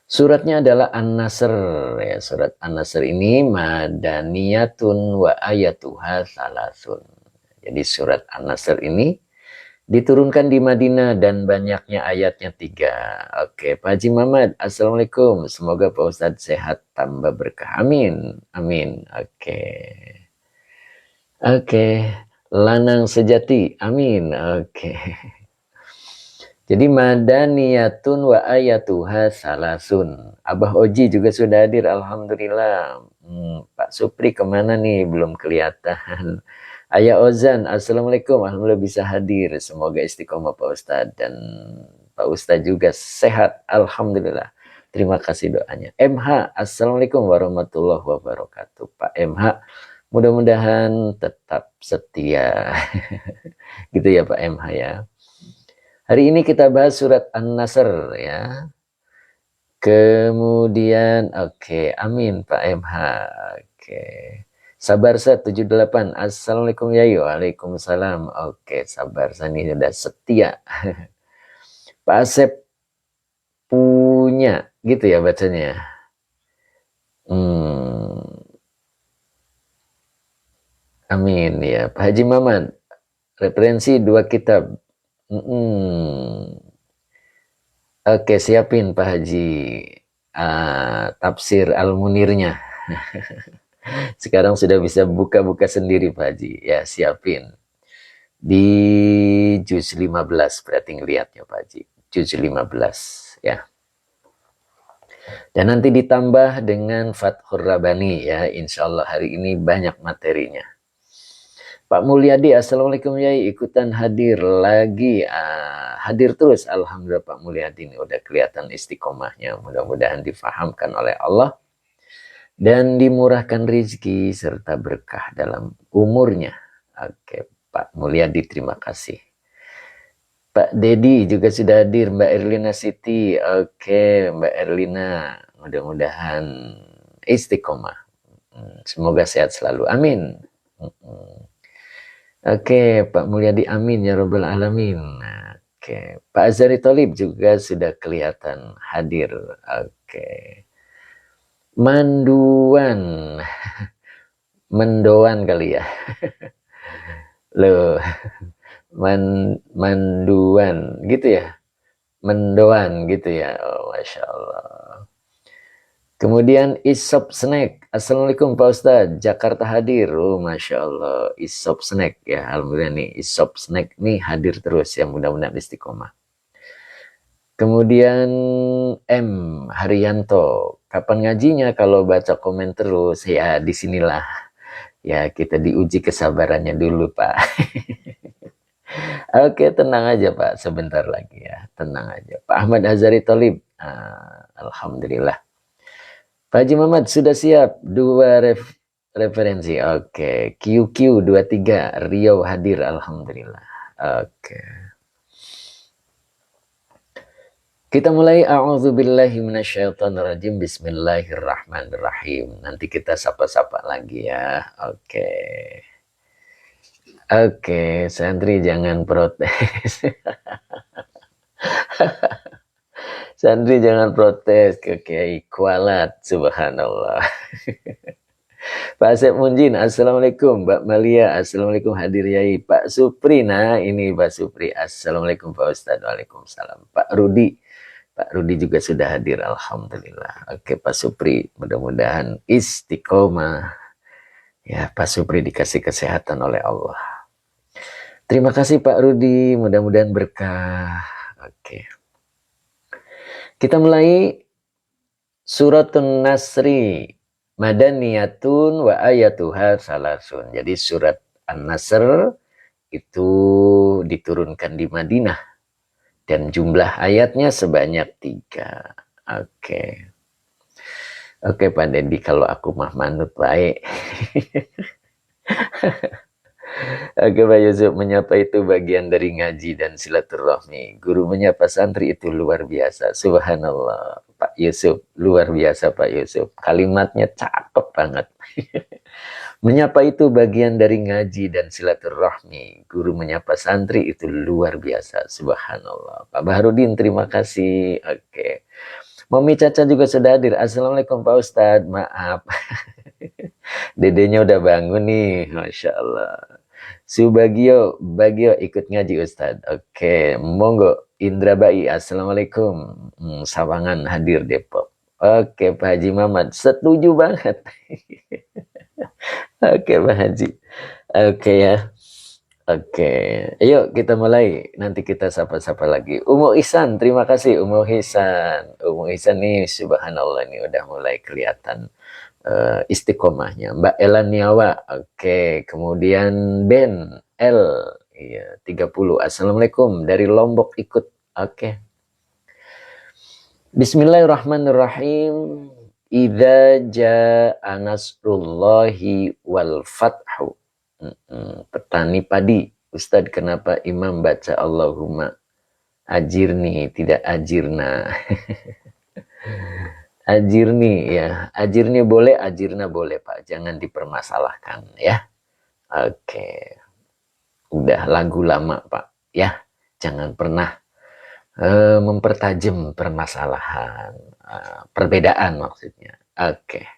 Suratnya adalah An-Nasr ya. Surat An-Nasr ini madaniyatun wa ayatuha salasun. Jadi surat An-Nasr ini diturunkan di Madinah dan banyaknya ayatnya 3. Oke, Pak Haji Muhammad, Assalamualaikum. Semoga Pak Ustadz sehat tambah berkah. Amin. Amin. Oke. Oke. Lanang sejati. Amin. Oke. Jadi madaniyatun wa ayatuha salasun. Abah Oji juga sudah hadir, alhamdulillah. Pak Supri kemana nih? Belum kelihatan. Ayah Ozan, assalamualaikum. Alhamdulillah bisa hadir. Semoga istiqomah Pak Ustadz dan Pak Ustadz juga sehat. Alhamdulillah. Terima kasih doanya. MH, assalamualaikum warahmatullahi wabarakatuh. Pak MH, mudah-mudahan tetap setia. Gitu ya Pak MH ya. Hari ini kita bahas surat An-Nasr ya. Kemudian oke, amin Pak MH. Oke. Sabarsa 78. Assalamualaikum Yayu. Waalaikumsalam. Oke, Sabarsa ini sudah setia. Pak Asep punya gitu ya bacanya. Amin ya. Pak Haji Maman, referensi 2 kitab. Oke, siapin Pak Haji tafsir Al-Munirnya. Sekarang sudah bisa buka-buka sendiri Pak Haji. Ya, siapin. Di juz 15 berarti ngeliatnya Pak Haji. Juz 15 ya. Dan nanti ditambah dengan Fathur Rabbani ya. Insya Allah hari ini banyak materinya. Pak Mulyadi, assalamualaikum Yai, ikutan hadir lagi, hadir terus, alhamdulillah Pak Mulyadi ini udah kelihatan istiqomahnya, mudah-mudahan difahamkan oleh Allah dan dimurahkan rezeki serta berkah dalam umurnya. Oke, Pak Mulyadi terima kasih. Pak Dedi juga sudah hadir, Mbak Erlina Siti, oke Mbak Erlina, mudah-mudahan istiqomah, semoga sehat selalu, amin. Oke, Pak Mulyadi amin ya robbal alamin. Oke, Pak Azhari Tholib juga sudah kelihatan hadir. Oke. Manduan. Mendoan kali ya. Loh. Manduan gitu ya. Mendoan gitu ya. Oh, Masya Allah. Kemudian Isop Snack. Assalamualaikum Pak Ustadz. Jakarta hadir. Oh Masya Allah. Isop Snack ya. Alhamdulillah nih. Isop Snack nih hadir terus ya. Mudah-mudahan istiqomah. Kemudian M. Haryanto. Kapan ngajinya? Kalau baca komen terus. Ya disinilah. Ya kita diuji kesabarannya dulu Pak. Oke tenang aja Pak. Sebentar lagi ya. Tenang aja. Pak Ahmad Azhari Tholib. Alhamdulillah. Pak Haji Muhammad sudah siap 2 referensi. Oke, QQ 23 Riau hadir alhamdulillah. Oke. Kita mulai a'udzubillahi minasyaitonirrajim. Bismillahirrahmanirrahim. Nanti kita sapa-sapa lagi ya. Oke. Oke, santri jangan protes. Santri jangan protes ke Kiai Kualat, subhanallah. Pak Asep Munjin, assalamualaikum. Mbak Malia, assalamualaikum hadir Yai. Pak Supri, nah ini Pak Supri, assalamualaikum Pak Ustadz, waalaikumsalam. Pak Rudi juga sudah hadir, alhamdulillah. Oke Pak Supri, mudah-mudahan istiqomah. Ya Pak Supri dikasih kesehatan oleh Allah. Terima kasih Pak Rudi, mudah-mudahan berkah. Oke. Kita mulai suratun Nasri. Madaniyatun wa ayatuha salasun. Jadi surat An-Nasr itu diturunkan di Madinah. Dan jumlah ayatnya sebanyak 3. Oke. Oke Pak Dedi, kalau aku mah manut baik. Oke Pak Yusuf, menyapa itu bagian dari ngaji dan silaturahmi. Guru menyapa santri itu luar biasa. Subhanallah. Pak Yusuf, luar biasa Pak Yusuf. Kalimatnya cakep banget. Menyapa itu bagian dari ngaji dan silaturahmi. Guru menyapa santri itu luar biasa. Subhanallah. Pak Baharudin, terima kasih. Oke. Mami Caca juga sudah hadir. Assalamualaikum Pak Ustadz. Maaf. Dedenya udah bangun nih. Masya Allah. Bagio ikut ngaji Ustadz. Oke, monggo. Indra Bai, Assalamualaikum. Sawangan hadir Depok. Oke, Pak Haji Mamat. Setuju banget. Oke, Pak Haji. Oke ya. Oke, yuk kita mulai. Nanti kita sapa-sapa lagi. Umu Ihsan, terima kasih Umu Ihsan. Umu Ihsan nih, subhanallah nih udah mulai kelihatan istiqomahnya. Mbak Ella Niawa, oke. Kemudian Ben L, iya, 30. Assalamualaikum dari Lombok ikut, oke. Bismillahirrahmanirrahim. Idza jaa nasrullahi wal fathu. Petani padi. Ustadz, kenapa imam baca Allahumma ajirni tidak ajirna? Ajirni ya, ajirni boleh, ajirna boleh Pak, jangan dipermasalahkan ya. Oke, udah lagu lama Pak ya, jangan pernah mempertajam permasalahan, perbedaan maksudnya. Oke,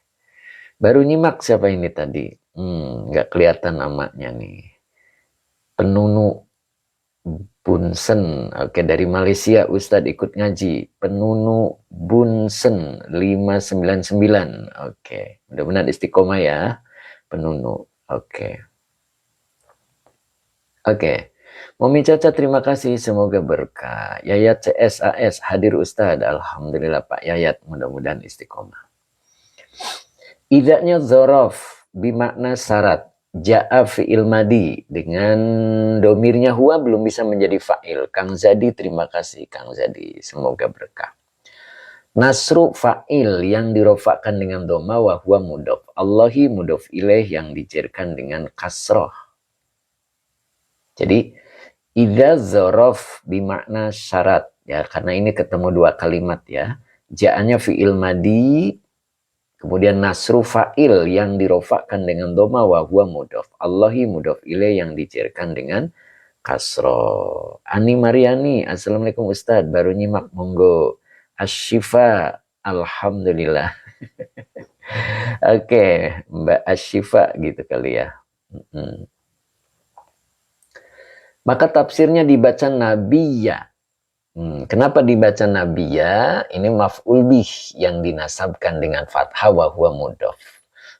baru nyimak siapa ini tadi? Nggak kelihatan namanya nih. Penunu Bunsen, oke, dari Malaysia Ustadz ikut ngaji. Penunu Bunsen 599, oke, mudah-mudahan istiqomah ya Penunu, oke. Mami Caca terima kasih, semoga berkah. Yayat CSAS hadir Ustadz, alhamdulillah Pak Yayat, mudah-mudahan istiqomah. Idaknya zorof bimakna syarat. Ja'a fi'il madi dengan domirnya huwa belum bisa menjadi fa'il. Kang Zadi terima kasih Kang Zadi, semoga berkah. Nasru fa'il yang dirofakkan dengan doma wa huwa mudhof. Allahi mudhof ilaih yang dijerkan dengan kasroh. Jadi idza zorof bimakna syarat ya, karena ini ketemu dua kalimat ya. Ja'anya fi'il madi, kemudian nasru fa'il yang dirofakkan dengan doma wa huwa mudhof. Allahi mudhof ilaih yang dijerkan dengan kasro. Ani Mariani, Assalamualaikum Ustadz, baru nyimak, monggo. Asyifa, alhamdulillah. Oke, Mbak Asyifa gitu kali ya. Maka tafsirnya dibaca Nabiya. Kenapa dibaca Nabiya? Ini maf'ul bih yang dinasabkan dengan fathah wa huwa mudhof.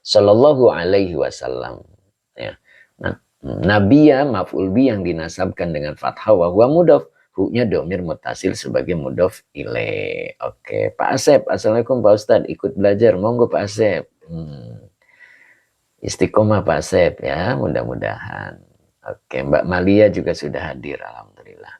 Sallallahu alaihi wasallam. Ya. Nah, Nabiya maf'ul bih yang dinasabkan dengan fathah wa huwa mudhof. Hu-nya domir mutasil sebagai mudhof ilaih. Oke, Pak Asep, Assalamualaikum Pak Ustadz, ikut belajar, monggo Pak Asep. Istiqomah Pak Asep ya, mudah-mudahan. Oke, Mbak Malia juga sudah hadir, alhamdulillah.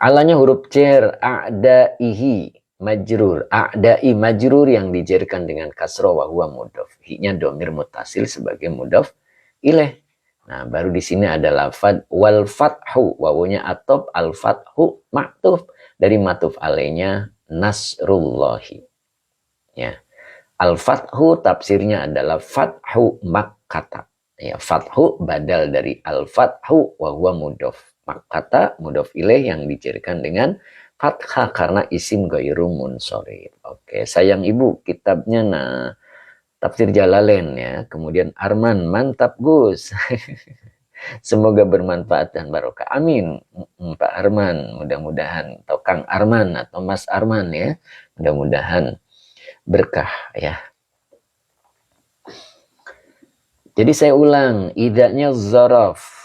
Alanya huruf cer, a'da'ihi majrur. A'da'i majrur yang dijerkan dengan kasroh wa huwa mudhof. Hi-nya domir mutasil sebagai mudhof ilaih. Nah, baru di sini ada lafad wal fathu, wawunya atop, al fathu maktuf, dari matuf alaihnya nasrullahi. Ya. Al fathu tafsirnya adalah fathu Makkata. Ya, fathu badal dari al fathu wa huwa mudhof. Makkata mudhof ilaih yang dijerkan dengan fathah karena isim ghairu munsharif. Oke, sayang ibu, kitabnya nah tafsir Jalalain ya. Kemudian Arman, mantap Gus. Semoga bermanfaat dan barokah. Amin. Pak Arman, mudah-mudahan, atau Kang Arman atau Mas Arman ya. Mudah-mudahan berkah ya. Jadi saya ulang, idaknya zorof.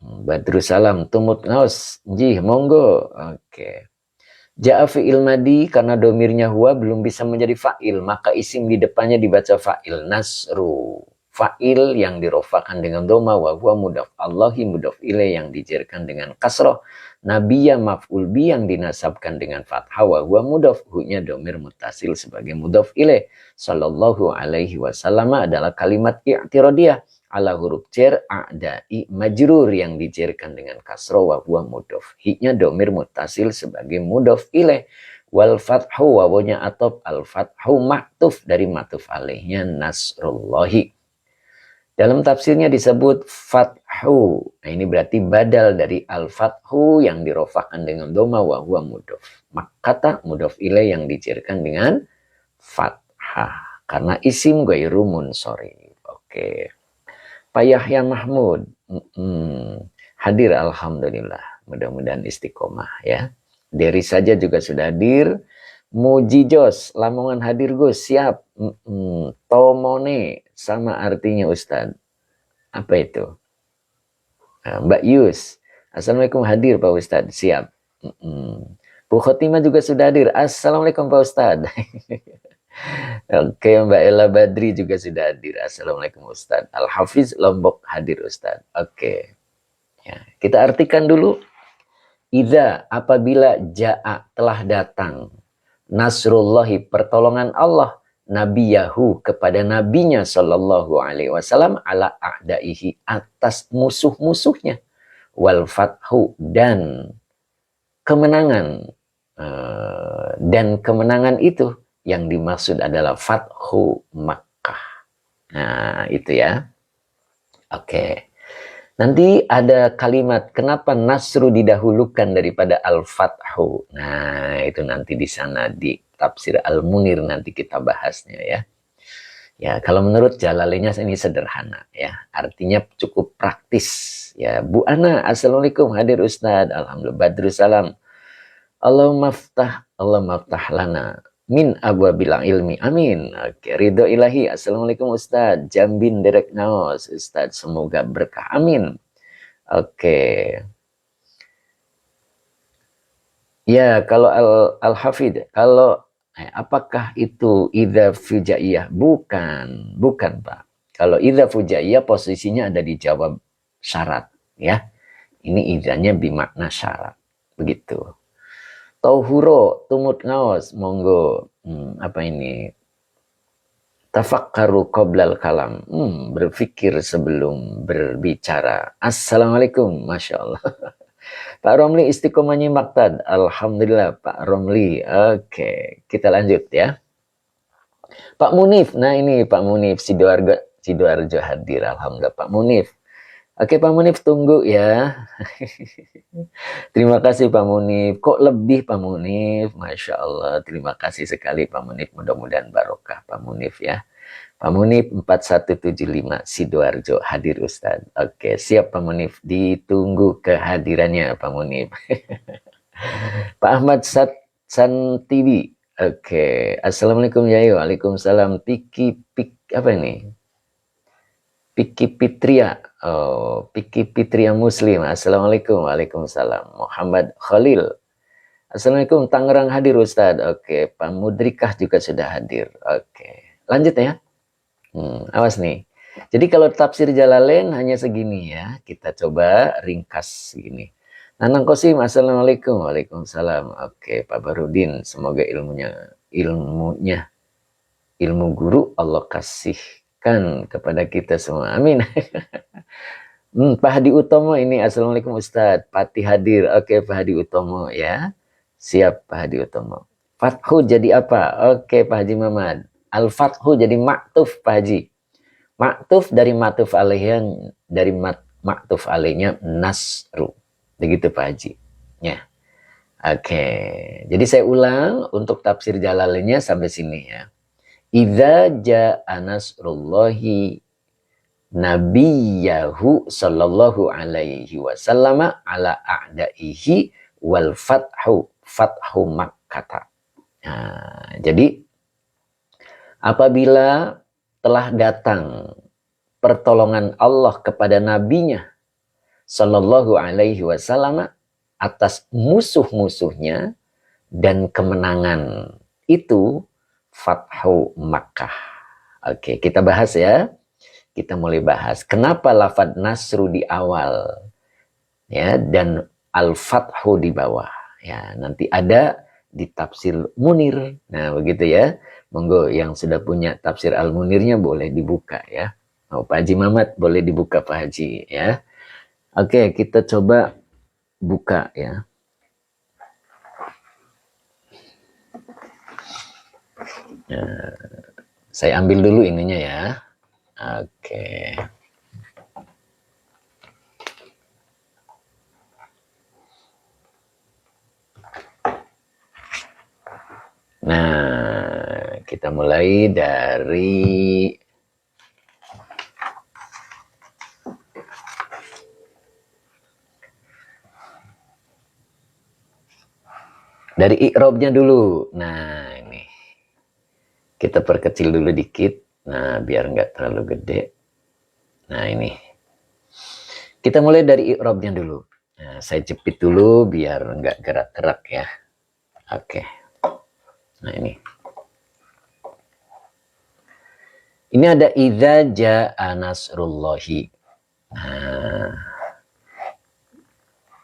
Badrussalam, tumut ngaus, jih, monggo. Oke. Ja'a fi'il madi, karena domirnya huwa belum bisa menjadi fa'il, maka isim di depannya dibaca fa'il. Nasru, fa'il yang dirofakan dengan doma wa huwa mudhof. Allahi mudhof ilaih yang dijerkan dengan kasroh. Nabiya maf'ul bi yang dinasabkan dengan fathah wa huwa mudhof. Hu-nya domir mutasil sebagai mudhof ilaih. Sallallahu alaihi wasallam adalah kalimat i'tiradiyah. Ala huruf cer, a'da'i majrur yang dijerkan dengan kasroh wa huwa mudhof. Hi-nya domir mutasil sebagai mudhof ilaih. Wal fathu wawunya atop, al fathu maktuf dari matuf alaihnya nasrullahi. Dalam tafsirnya disebut fathu. Nah, ini berarti badal dari al-fathu yang dirofakkan dengan doma wa huwa mudhof. Kata mudhof ilaih yang dicirikan dengan fathah. Karena isim ghairu munsharif. Oke. Pak Yahya Mahmud. Hadir alhamdulillah. Mudah-mudahan istiqomah ya. Dari saja juga sudah hadir. Muji Jos, Lamongan hadir Gus, siap. Tomone sama artinya Ustadz. Apa itu? Mbak Yus, Assalamualaikum hadir Pak Ustadz, siap. Bu Khotimah juga sudah hadir. Assalamualaikum Pak Ustadz. Oke, Mbak Ella Badri juga sudah hadir. Assalamualaikum Ustadz. Al-Hafiz Lombok hadir Ustadz. Oke. Ya, kita artikan dulu. Idza apabila ja'a telah datang nasrullahi pertolongan Allah nabiyahu kepada nabinya sallallahu alaihi wasallam ala a'daihi atas musuh-musuhnya wal fathu dan kemenangan itu yang dimaksud adalah fathu Makkah. Nah, itu ya. Oke. Nanti ada kalimat kenapa nasru didahulukan daripada al-fathu. Nah, itu nanti di sana di tafsir Al-Munir nanti kita bahasnya ya. Ya, kalau menurut Jalalainnya ini sederhana ya. Artinya cukup praktis ya. Bu Ana, Assalamualaikum hadir Ustadz. Alhamdulillah Badrussalam. Allahumma maftah lana min abwabil ilmi. Amin. Oke, ridho ilahi. Assalamualaikum Ustadz. Jambin derek naos Ustadz. Semoga berkah. Amin. Oke. Ya, kalau al-hafid, kalau apakah itu idza fujaiyah? Bukan, Pak. Kalau idza fujaiyah posisinya ada di jawab syarat ya. Ini idzanya bimakna syarat. Begitu. Tauhuro, tumut ngaos, monggo. Apa ini? Tafakkaru qoblal kalam. Berpikir sebelum berbicara. Assalamualaikum, Masya Allah. Pak Romli istiqomah nyimak tad. Alhamdulillah Pak Romli. Oke, kita lanjut ya. Pak Munif, nah ini Pak Munif Sidoarjo hadir. Alhamdulillah Pak Munif. Oke Pak Munif tunggu ya. Terima kasih Pak Munif. Kok lebih Pak Munif? Masya Allah. Terima kasih sekali Pak Munif. Mudah-mudahan barokah Pak Munif ya. Pak Munif 4175 Sidoarjo hadir Ustadz. Oke siap Pak Munif. Ditunggu kehadirannya Pak Munif. Pak Ahmad Santibi. Oke. Assalamualaikum Yai. Waalaikumsalam. Apa ini? Piki Pitria. Oh, Piki Pitria Muslim. Assalamualaikum. Waalaikumsalam. Muhammad Khalil. Assalamualaikum. Tangerang hadir Ustadz. Oke. Pak Mudrikah juga sudah hadir. Oke. Lanjut ya. Awas nih. Jadi kalau tafsir Jalalain hanya segini ya. Kita coba ringkas segini. Nanang Kosim. Assalamualaikum. Waalaikumsalam. Oke. Pak Barudin. Semoga ilmu guru Allah kasih kepada kita semua. Amin. Pak Hadi Utomo ini. Assalamualaikum Ustadz. Pati hadir. Oke Pak Hadi Utomo ya. Siap Pak Hadi Utomo. Fathu jadi apa? Oke Pak Haji Muhammad. Al-Fathu jadi maktuf Pak Haji. Maktuf dari maktuf alaihnya. Dari maktuf alaihnya nasru. Begitu Pak Haji. Ya. Oke. Jadi saya ulang untuk tafsir Jalalainnya sampai sini ya. Idza ja'a nasrullahi nabiyahu sallallahu alaihi wasallam ala a'daihi wal fathu Makkah. Nah, jadi apabila telah datang pertolongan Allah kepada nabinya sallallahu alaihi wasallam atas musuh-musuhnya dan kemenangan itu Fathu Makkah. Oke, kita bahas ya. Kita mulai bahas. Kenapa lafad nasru di awal? Ya, dan al-fathu di bawah. Ya, nanti ada di tafsir Munir. Nah, begitu ya. Monggo yang sudah punya tafsir Al-Munirnya boleh dibuka ya. Oh, Pak Haji Mamat boleh dibuka Pak Haji ya. Oke, kita coba buka ya. Saya ambil dulu ininya ya. Oke. Nah, kita mulai dari i'robnya dulu. Nah, ini. Kita perkecil dulu dikit. Nah, biar nggak terlalu gede. Nah, ini. Kita mulai dari i'robnya dulu. Nah, saya jepit dulu biar nggak gerak-gerak ya. Oke. Nah, ini. Ini ada idza jaa nasrullahi. Nah,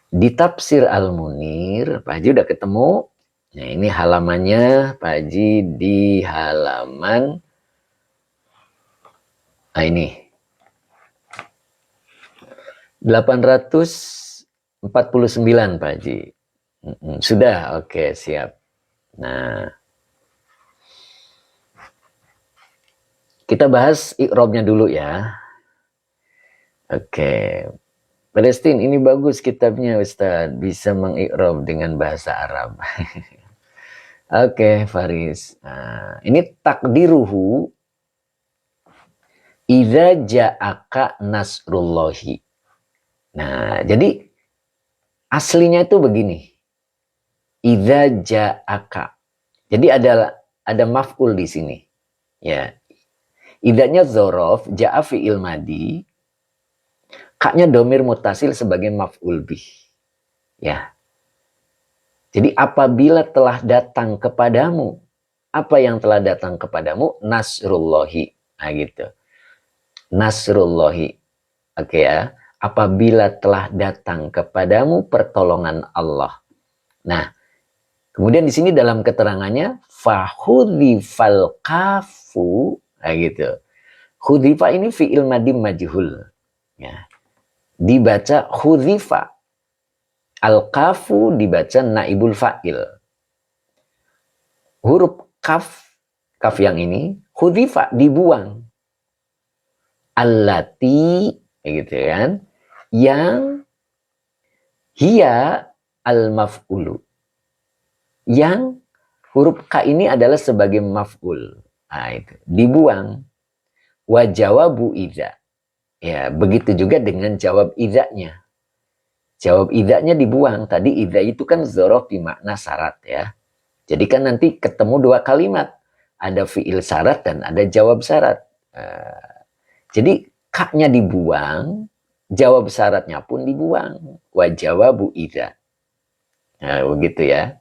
di tafsir Al-Munir, Pak Haji udah ketemu. Nah, ini halamannya Pak Haji di halaman ini 849 Pak Haji. Sudah, oke, siap. Nah, kita bahas i'robnya dulu ya. Oke. Palestin, ini bagus kitabnya Ustadz, bisa mengi'rob dengan bahasa Arab. Oke, Faris. Nah, ini takdiruhu idza ja'aka nasrullahi. Nah, jadi aslinya itu begini. Idza ja'aka. Jadi ada maf'ul di sini. Ya. Idzanya dzaraf, ja'a fi'il madi, kaknya domir mutasil sebagai maf'ul bih. Ya. Jadi apabila telah datang kepadamu, apa yang telah datang kepadamu? Nasrullahi. Nah gitu. Nasrullahi. Oke ya. Apabila telah datang kepadamu pertolongan Allah. Nah, kemudian di sini dalam keterangannya fahudhifal kafu, nah gitu. Hudhifa ini fi'il madi majhul. Ya. Dibaca hudhifa. Al-kafu dibaca naibul fa'il. Huruf kaf yang ini, hudhifa, dibuang. Allati, gitu kan, yang hiya al-maf'ulu. Yang huruf K ini adalah sebagai maf'ul. Nah, itu dibuang. Wa jawabu idza. Ya, begitu juga dengan jawab idzanya. Jawab idzanya dibuang. Tadi idza itu kan dzaraf bermakna syarat ya. Jadi kan nanti ketemu dua kalimat. Ada fi'il syarat dan ada jawab syarat. Jadi K-nya dibuang, jawab syaratnya pun dibuang. Wa jawabu idza. Nah, begitu ya.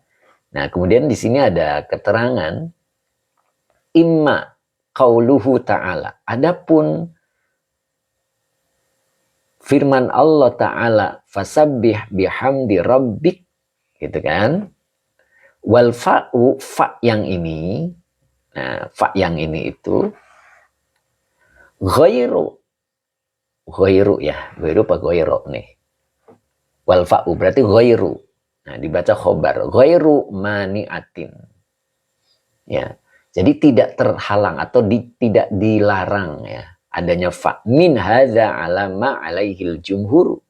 Nah, kemudian di sini ada keterangan imma qauluhu ta'ala. Adapun firman Allah Ta'ala, fasabbih bihamdi rabbik, gitu kan. Wal fa'u, fa yang ini, nah, fa yang ini itu ghairu ya, ghairu apa ghairu nih. Wal fa'u berarti ghairu. Nah, dibaca khobar, ghairu mani'atin. Ya. Jadi tidak terhalang atau tidak dilarang ya adanya fa. Min hadza alama alaihil jumhur.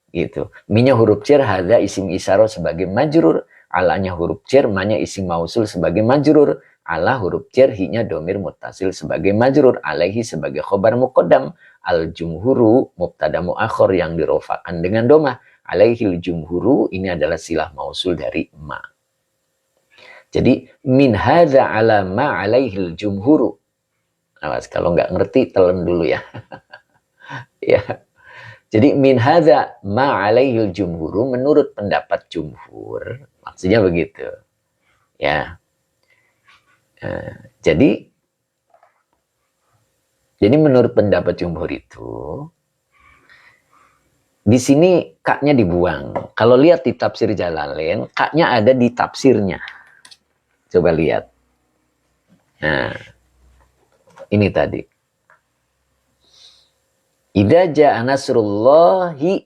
Gitu. Minnya huruf jar, hadza isim isyarah sebagai majrur, alanya huruf jar, manya isim mausul sebagai majrur, ala huruf jar, hinya domir muttasil sebagai majrur, alaihi sebagai khobar muqaddam, al jumhuru mubtada muakhir yang dirofakan dengan domah, alaihil jumhuru ini adalah silah mausul dari ma. Jadi min hadza ala ma alaihil jumhuru. Awas kalau nggak ngerti telan dulu ya. Ya. Jadi min hadza ma alaihil jumhuru menurut pendapat jumhur. Maksudnya begitu. Ya. Jadi menurut pendapat jumhur itu di sini kaknya dibuang. Kalau lihat di tafsir Jalalain, kaknya ada di tafsirnya. Coba lihat. Nah, ini tadi. Idza jaa nasrullahi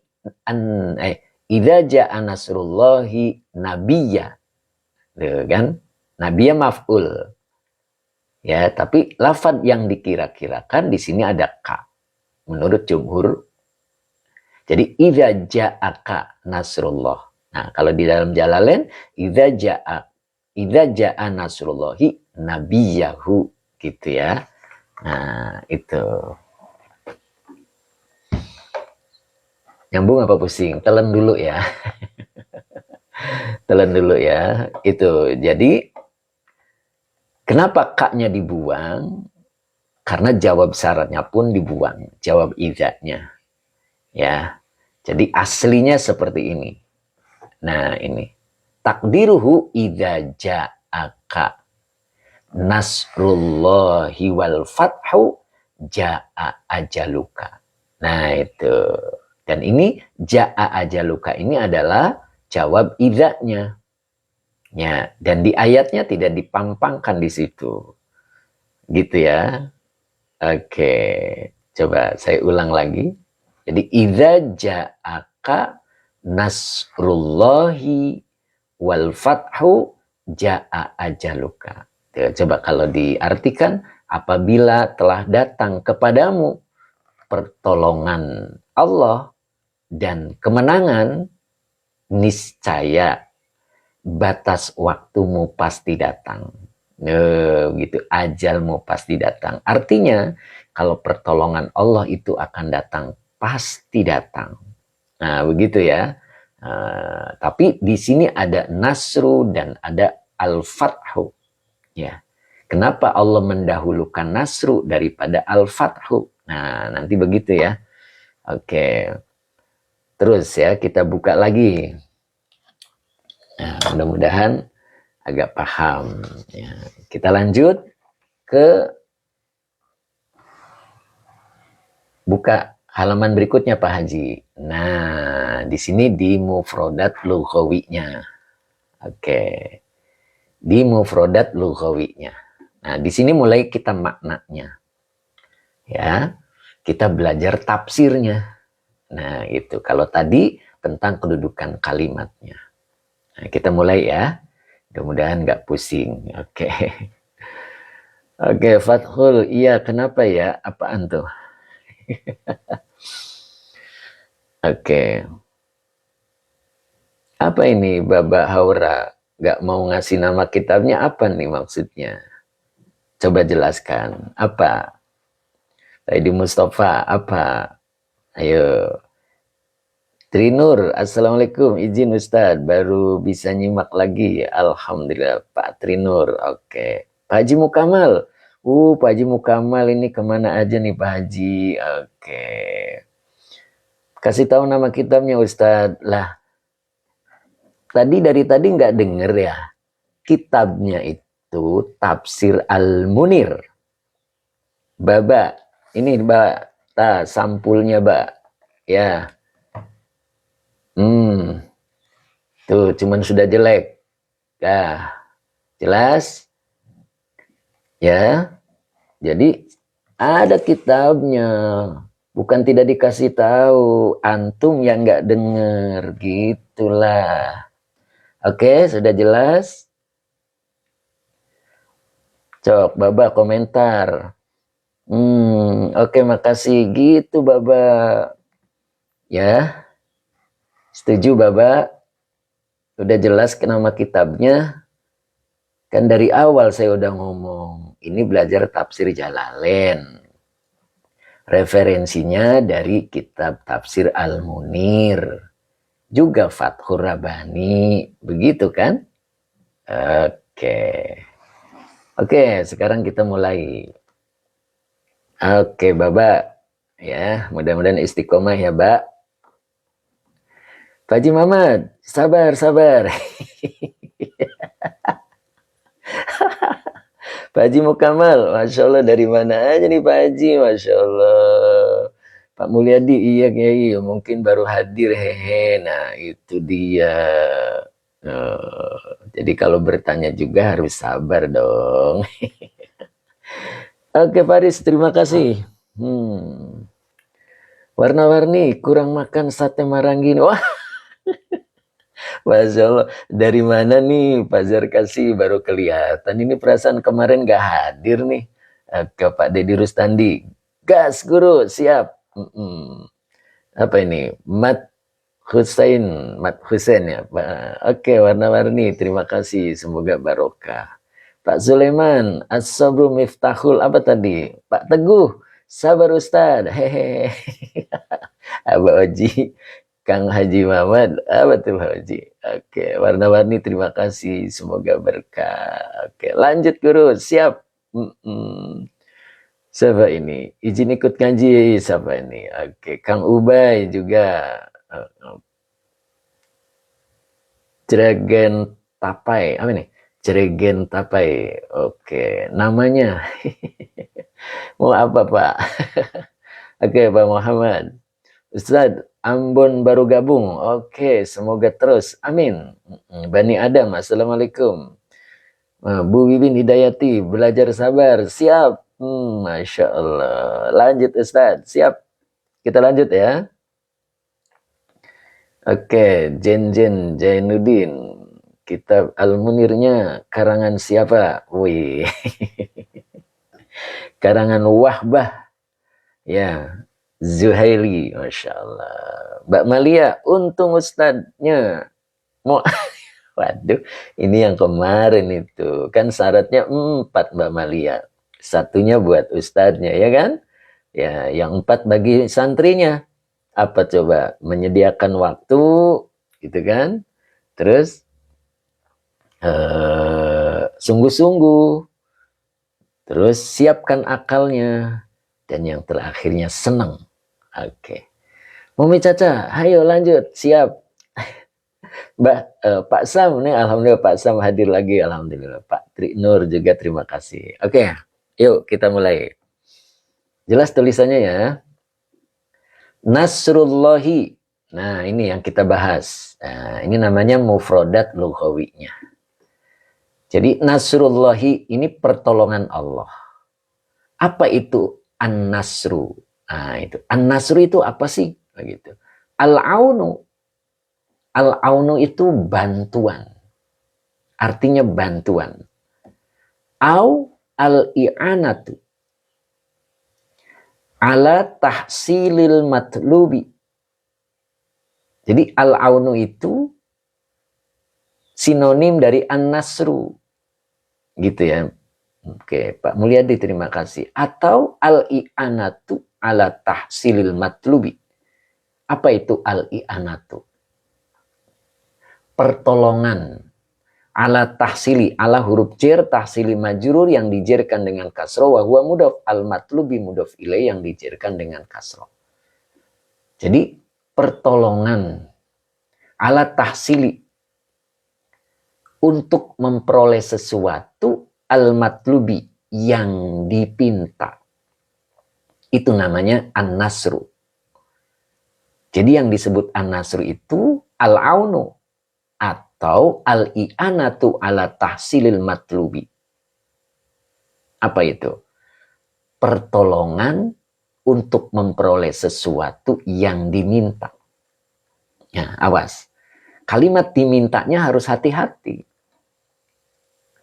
idza jaa nasrullahi nabiyya. Kan? Nabiyya maf'ul. Ya, tapi lafaz yang dikira-kirakan di sini ada ka. Menurut jumhur. Jadi idza jaaka nasrullah. Nah, kalau di dalam Jalalain idza jaa idza jaa nasrullahi nabiyahu, gitu ya. Nah, itu. Nyambung apa pusing? Telan dulu ya. Telan dulu ya. Itu. Jadi kenapa kaknya dibuang? Karena jawab syaratnya pun dibuang. Jawab idzanya. Ya. Jadi aslinya seperti ini. Nah, ini. Takdiruhu idza ja'aka nasrullahi wal fathu ja'a ajaluka. Nah, itu. Dan ini ja'a ajaluka ini adalah jawab idzanya. Ya, dan di ayatnya tidak dipampangkan di situ. Gitu ya. Oke. Coba saya ulang lagi. Jadi idza ja'aka nasrullahi wal fathu ja'a ajaluka. Coba kalau diartikan, apabila telah datang kepadamu pertolongan Allah dan kemenangan, niscaya batas waktumu pasti datang. Gitu, ajalmu pasti datang. Artinya, kalau pertolongan Allah itu akan datang, pasti datang. Nah, begitu ya. Tapi di sini ada nasru dan ada al-fathu. Ya. Kenapa Allah mendahulukan nasru daripada al-fathu? Nah, nanti begitu ya. Oke. Terus ya, kita buka lagi. Nah, mudah-mudahan agak paham. Ya. Kita lanjut ke buka halaman berikutnya Pak Haji. Nah, di sini di mufrodat lughawinya. Oke. Di mufrodat lughawinya. Nah, di sini mulai kita maknanya. Ya. Kita belajar tafsirnya. Nah, itu. Kalau tadi tentang kedudukan kalimatnya. Nah, kita mulai ya. Mudah-mudahan nggak pusing. Oke. Oke, Fathul. Iya, kenapa ya? Apaan tuh? Oke. Apa ini Baba Haura? Gak mau ngasih nama kitabnya, apa nih maksudnya? Coba jelaskan. Apa? Tadi Mustafa, apa? Ayo. Trinur, Assalamualaikum. Izin Ustadz, baru bisa nyimak lagi. Alhamdulillah, Pak Trinur. Oke. Pak Haji Mukamal. Pak Haji Mukamal ini kemana aja nih Pak Haji? Oke. Kasih tahu nama kitabnya Ustadz. Lah, dari tadi nggak denger ya. Kitabnya itu Tafsir Al-Munir. Baba, ini Mbak, sampulnya Mbak. Ya. Tuh, cuman sudah jelek. Nah, jelas? Ya. Jadi ada kitabnya. Bukan tidak dikasih tahu, antum yang nggak denger, gitulah. Oke, sudah jelas? Cok, Baba komentar. Oke, makasih. Gitu, Baba. Ya. Setuju, Baba? Sudah jelas nama kitabnya? Kan dari awal saya udah ngomong. Ini belajar tafsir Jalalain. Referensinya dari kitab Tafsir Al-Munir. Juga Fathur Rabbani. Begitu kan? Oke, sekarang kita mulai. Oke, Baba. Ya, mudah-mudahan istiqomah ya, Mbak. Pak Haji Muhammad, sabar. Pak Haji Mukamal, Masya Allah, dari mana aja nih Pak Haji, Masya Allah. Pak Mulyadi, iya Kiai, mungkin baru hadir, hehe. Nah, itu dia. Jadi kalau bertanya juga harus sabar dong. Oke Faris, terima kasih. Warna-warni, kurang makan sate marangi. Wah, Masya Allah, dari mana nih Pak Zarkasi baru kelihatan. Ini perasaan kemarin gak hadir nih. Ke Pak Deddy Rustandi. Gas guru, siap. Apa ini? Husain, Mat Husain ya Pak. Oke, warna-warni, terima kasih, semoga barokah. Pak Sulaiman, as-sabru miftahul, apa tadi? Pak Teguh, sabar Ustad, hehehe. Abah Oji, Kang Haji Muhammad, apa tuh Pak Oji? Oke, warna-warni, terima kasih, semoga berkah. Oke, lanjut guru, siap. Siapa ini? Izin ikut ngaji, siapa ini? Oke, Kang Ubay juga. Jregen Tapai, apa nih? Jregen Tapai. Oke, namanya. Mau apa Pak? Oke, Pak Muhammad. Ustadz, Ambon baru gabung. Oke, semoga terus. Amin. Bani Adam, Assalamualaikum. Bu Wibin Hidayati, belajar sabar. Siap. Masya Allah. Lanjut Ustadz, siap. Kita lanjut ya. Oke, Jen Jainuddin. Kitab Al-Munirnya karangan siapa? Wih. Karangan Wahbah. Ya, Zuhaili. Masya Allah. Mbak Malia, untung Ustadznya. Mau, waduh, ini yang kemarin itu. Kan syaratnya 4 Mbak Malia. Satunya buat Ustadznya, ya kan? Ya, yang 4 bagi santrinya. Apa coba? Menyediakan waktu, gitu kan? Terus sungguh-sungguh, terus siapkan akalnya, dan yang terakhirnya senang. Oke, Mami Caca, ayo lanjut, siap. Pak Sam nih, alhamdulillah Pak Sam hadir lagi, alhamdulillah. Pak Tri Nur juga terima kasih. Oke, yuk kita mulai. Jelas tulisannya ya. Nasrullahi. Nah, ini yang kita bahas. Nah, ini namanya mufradat lughawinya. Jadi nasrullahi ini pertolongan Allah. Apa itu an-nasru? Nah, itu. An-nasru itu apa sih? Begitu. Al-aunu. Al-aunu itu bantuan. Artinya bantuan. Au al-i'anatu. Ala tahsilil matlubi. Jadi al-aunu itu sinonim dari an-nasru. Gitu ya. Oke, Pak Mulyadi terima kasih. Atau al-i'anatu ala tahsilil matlubi. Apa itu al-i'anatu? Pertolongan. Ala tahsili, ala huruf jer, tahsili majrur yang dijerkan dengan kasroh, wa huwa mudhaf, al matlubi mudhaf ilaih yang dijerkan dengan kasroh. Jadi pertolongan ala tahsili untuk memperoleh sesuatu al matlubi yang dipinta. Itu namanya an-nasru. Jadi yang disebut an-nasru itu al-aunu atau al-i'anatu ala tahsilil matlubi. Apa itu? Pertolongan untuk memperoleh sesuatu yang diminta. Ya, awas. Kalimat dimintanya harus hati-hati.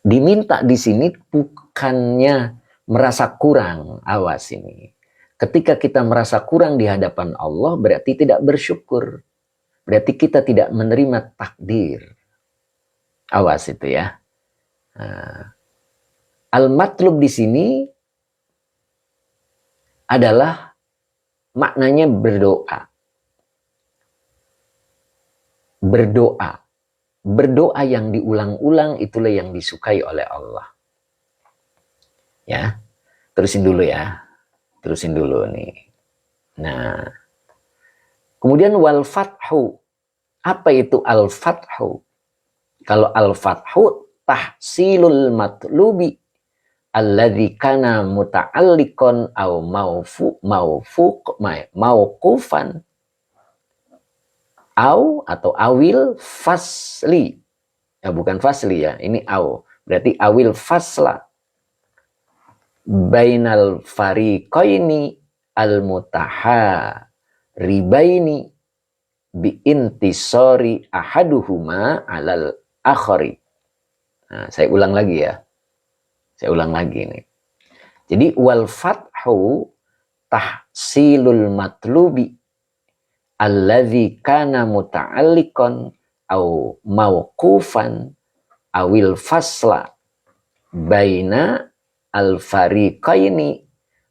Diminta di sini bukannya merasa kurang. Awas ini. Ketika kita merasa kurang di hadapan Allah, berarti tidak bersyukur. Berarti kita tidak menerima takdir. Awas itu ya. Nah, al-matlub di sini adalah maknanya berdoa. Berdoa. Berdoa yang diulang-ulang itulah yang disukai oleh Allah. Ya. Terusin dulu ya. Terusin dulu nih. Nah, kemudian wal fathu. Apa itu al fathu? Kalau al fathu tahsilul matlubi alladzi kana muta'alliqan au mauqufan atau awil fasli. Ya bukan fasli ya, ini au. Berarti awil fasla bainal fariqaini al-mutaha ribaini bi intisari ahaduhuma alal akhari. Nah, saya ulang lagi ya. Saya ulang lagi nih. Jadi wal fathu tahsilul matlubi alladzi kana muta'alliqan au mauqufan awil fasla baina al-fariqaini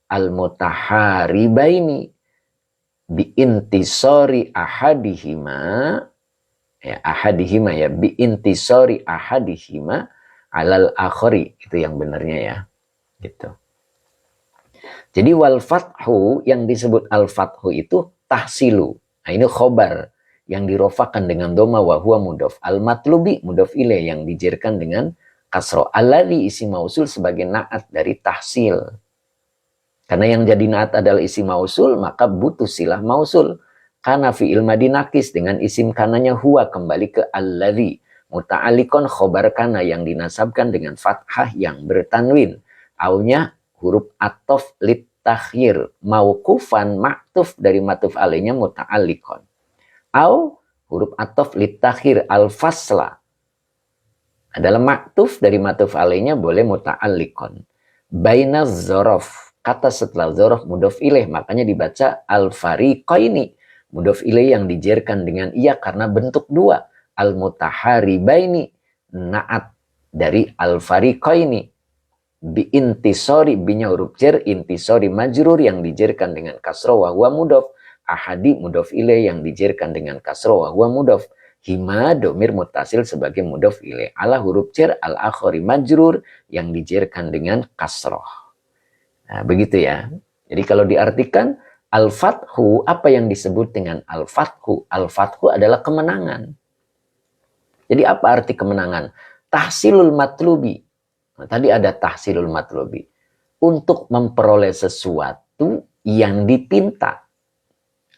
al-mutaharibaini bi intisari ahadihima ya bi intisari ahadihima alal akhari, itu yang benarnya ya gitu. Jadi wal fathu, yang disebut al fathu itu tahsilu. Nah ini khobar yang dirofakan dengan doma wa huwa mudhof. Al matlubi mudhof ilaih yang dijerkan dengan kasro. Alladzi isi mausul sebagai naat dari tahsil. Karena yang jadi naat adalah isi mausul, maka butuh silah mausul. Karena fi'il madi nakis dengan isim kananya huwa kembali ke alladzi. Muta'alikon khobar kana yang dinasabkan dengan fathah yang bertanwin. Aunya huruf atof lit takhir. Mauqufan maktuf dari matuf alainya muta'alikon. Au huruf atof lit takhir al-fasla adalah maktuf dari matuf alainya boleh muta'alikon. Baina zorof. Kata setelah zorof mudhof ilaih. Makanya dibaca al-fariqaini. Mudhof ilaih yang dijerkan dengan iya karena bentuk dua. Al-mutaharibaini. Naat dari al-fariqaini. Bi intisori, binya huruf jar, intisori majrur yang dijerkan dengan kasroh wa huwa mudhof. Ahadi mudhof ilaih yang dijerkan dengan kasroh wa huwa mudhof. Hima domir mutasil sebagai mudhof ilaih. Ala huruf jar al-akhari majrur yang dijerkan dengan kasroh. Nah, begitu ya. Jadi kalau diartikan al-fathu, apa yang disebut dengan al-fathu? Al-fathu adalah kemenangan. Jadi apa arti kemenangan? Tahsilul matlubi. Nah, tadi ada tahsilul matlubi. Untuk memperoleh sesuatu yang dipinta.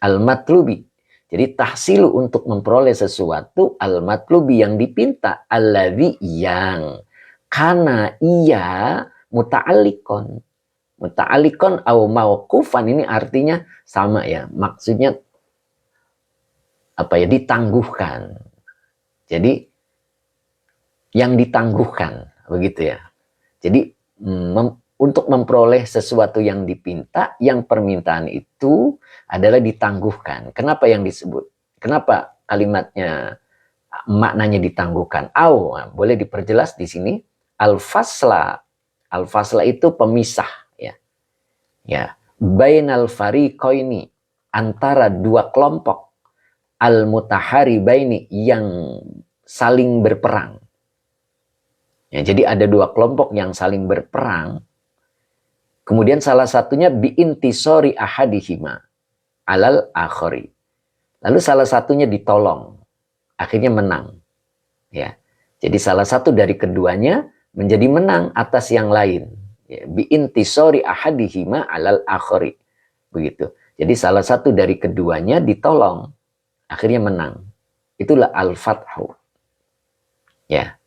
Al-matlubi. Jadi tahsilu untuk memperoleh sesuatu. Al-matlubi yang dipinta. Alladzi yang. Karena ia muta'alikon. Muta'alikon au mauqufan ini artinya sama ya. Maksudnya apa ya? Ditangguhkan. Jadi yang ditangguhkan, begitu ya. Jadi untuk memperoleh sesuatu yang dipinta, yang permintaan itu adalah ditangguhkan. Kenapa yang disebut? Kenapa kalimatnya maknanya ditangguhkan? Au, boleh diperjelas di sini. Al-fasla. Al-fasla itu pemisah. Ya, bainal fariqaini, antara dua kelompok, al-mutaharibaini yang saling berperang. Ya, jadi ada dua kelompok yang saling berperang. Kemudian salah satunya bi intisori ahadihima alal akhari. Lalu salah satunya ditolong, akhirnya menang. Ya. Jadi salah satu dari keduanya menjadi menang atas yang lain. Ya, bi intisori ahadihima alal akhari. Begitu. Jadi salah satu dari keduanya ditolong, akhirnya menang. Itulah al-fathu. Ya.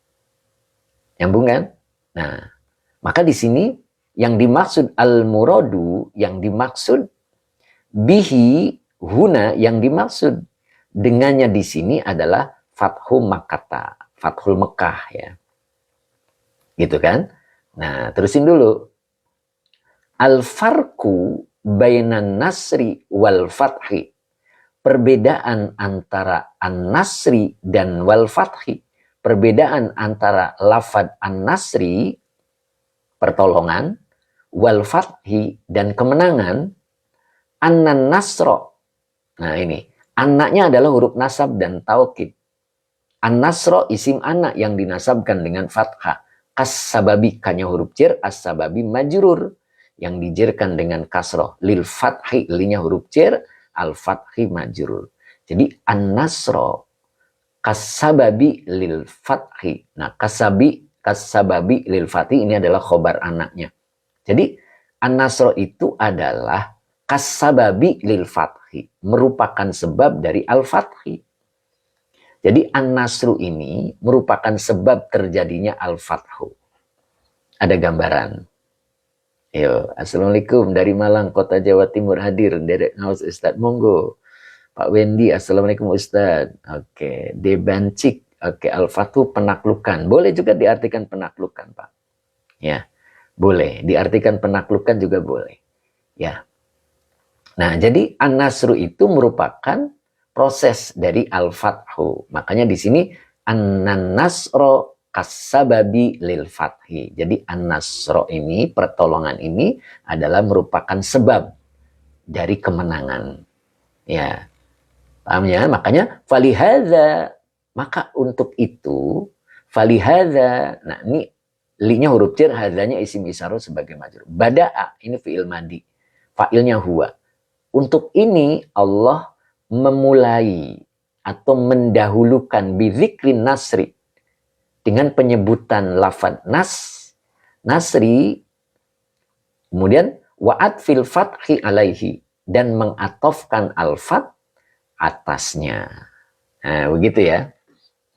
Nyambung kan? Nah, maka di sini yang dimaksud al-muradu, yang dimaksud bihi huna, yang dimaksud dengannya di sini adalah fathu Makkah, fathul Mekah ya. Gitu kan? Nah, terusin dulu. Al-farku bainan nasri wal fathi. Perbedaan antara an-nasri dan wal fathi. Perbedaan antara lafad an-nasri, pertolongan, wal fathi, dan kemenangan. Annan nasro. Nah ini, anaknya adalah huruf nasab dan taukid. An-nasro isim anak yang dinasabkan dengan fathah. As-sababi, kanya huruf jar, as-sababi majrur yang dijerkan dengan kasroh. Lil fathi, linya huruf jar, al-fathi majrur. Jadi an-nasro kasababi lil fathi. Nah, kasababi lil fathi ini adalah khobar anaknya. Jadi an-nasro itu adalah kasababi lil fathi, merupakan sebab dari al-fathi. Jadi an-nasru ini merupakan sebab terjadinya al-fathu. Ada gambaran. Yo, assalamualaikum dari Malang, Kota Jawa Timur hadir. Derek House Ustadz, monggo. Pak Wendy, assalamualaikum Ustadz. Oke, Debancik. Oke, al-fathu penaklukan. Boleh juga diartikan penaklukan, Pak. Ya, boleh. Diartikan penaklukan juga boleh. Ya. Nah, jadi an-nasru itu merupakan proses dari al-fathu. Makanya di sini an-nasro kasababi lil fathi. Jadi an-nasro ini, pertolongan ini adalah merupakan sebab dari kemenangan. Ya, paham ya? Makanya falihadza, maka untuk itu falihadza. Nah, ini li-nya huruf jar, hadzanya isim isyarah sebagai majrur. Bada'a ini fi'il madi. Fa'ilnya huwa. Untuk ini Allah memulai atau mendahulukan bizikrin nasri dengan penyebutan lafad nasri, kemudian wa'at fil fathi alaihi, dan mengatofkan al-fat atasnya. Nah, begitu ya.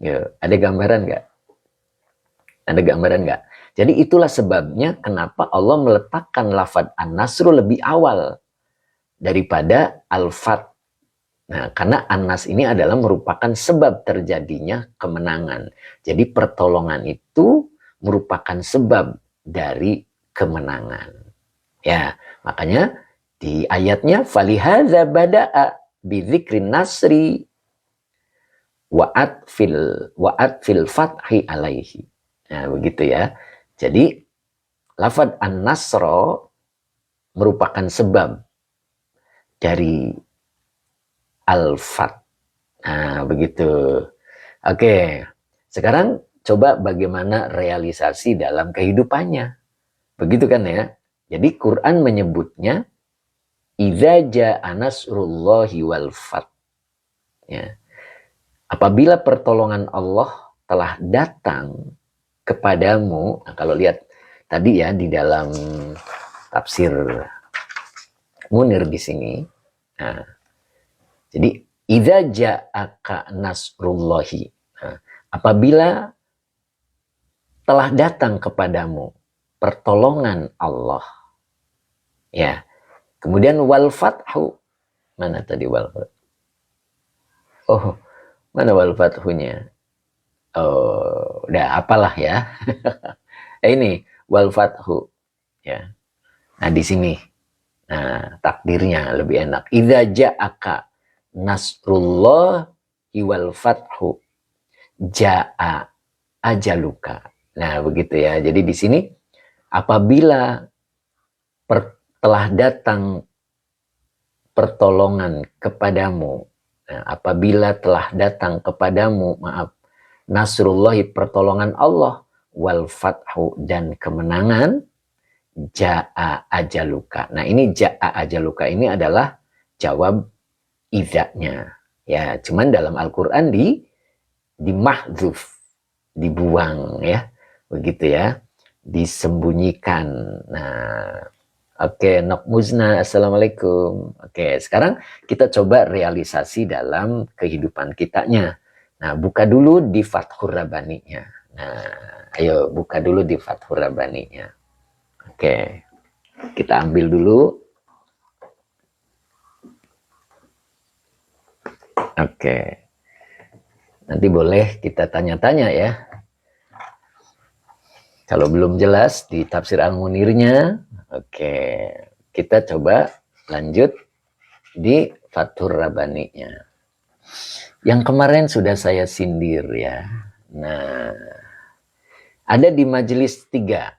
Yuk, ada gambaran nggak? Ada gambaran nggak? Jadi itulah sebabnya kenapa Allah meletakkan lafad an-nasru lebih awal daripada al-fat. Nah, karena an-nas ini adalah merupakan sebab terjadinya kemenangan. Jadi pertolongan itu merupakan sebab dari kemenangan. Ya, makanya di ayatnya falihadza bada'a bidzikrin nasri wa'at fil fathi alaihi. Nah, begitu ya. Jadi lafad an-nasra merupakan sebab dari al-fat. Nah, begitu. Oke. Sekarang coba bagaimana realisasi dalam kehidupannya. Begitu kan ya? Jadi Quran menyebutnya idza jaa nasrullahi wal fath. Ya. Apabila pertolongan Allah telah datang kepadamu, nah kalau lihat tadi ya di dalam tafsir Munir di sini, nah, jadi idza ja'aka nasrullahi, nah, apabila telah datang kepadamu pertolongan Allah, ya, kemudian wal fathu, mana tadi wal fathu? Oh, mana wal fathunya? Oh, udah apalah ya. Ini wal fathu, ya. Nah di sini, nah takdirnya lebih enak. Idza ja'aka nasrullahi wal fathu ja'a ajaluka. Nah begitu ya. Jadi di sini apabila telah datang pertolongan kepadamu, nah, apabila telah datang kepadamu, maaf, nasrullahi pertolongan Allah, wal fathu dan kemenangan, ja'a ajaluka. Nah ini ja'a ajaluka ini adalah jawab idzanya. Ya, cuman dalam Al-Qur'an di mahdzuf, dibuang ya. Begitu ya. Disembunyikan. Nah, oke, Nok Muzna, Assalamualaikum. Oke, sekarang kita coba realisasi dalam kehidupan kitanya. Nah, buka dulu di Fathur Rabbaninya. Nah, ayo buka dulu di Fathur Rabbaninya. Oke, kita ambil dulu. Oke, nanti boleh kita tanya-tanya ya. Kalau belum jelas di tafsir Al-Munirnya, oke, kita coba lanjut di Fathur Rabbaninya. Yang kemarin sudah saya sindir ya. Nah, ada di majelis 3.